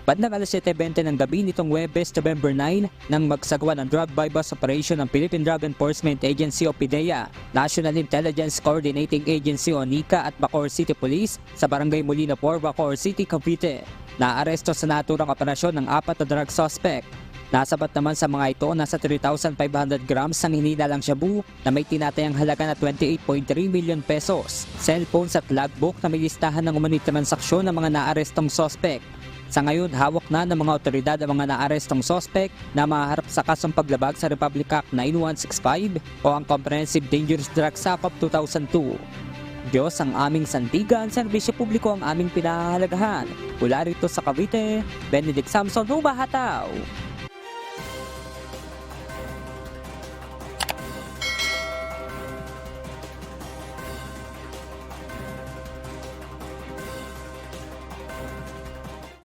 Bandang alas 7:20 ng gabi nitong Huwebes, November 9, nang magsagawa ng drug bypass operation ng Philippine Drug Enforcement Agency o PDEA, National Intelligence Coordinating Agency o NICA at Bacoor City Police sa Barangay Molina 4, Bacoor City, Cavite. Naaresto sa naturang operasyon ng 4 na drug suspect. Nasabat naman sa mga ito nasa 3,500 grams ng hinilalang shabu na may tinatayang halaga na 28.3 million pesos, cellphones at logbook na may listahan ng umano'y transaksyon ng mga naarestong suspect. Sa ngayon, hawak na ng mga otoridad ang mga naarestong suspect na maharap sa kasong paglabag sa Republic Act 9165 o ang Comprehensive Dangerous Drugs Act of 2002. Diyos ang aming sandigan, serbisyo publiko ang aming pinahahalagahan. Mula rito sa Cavite, Benedict Samson, Rumahataw.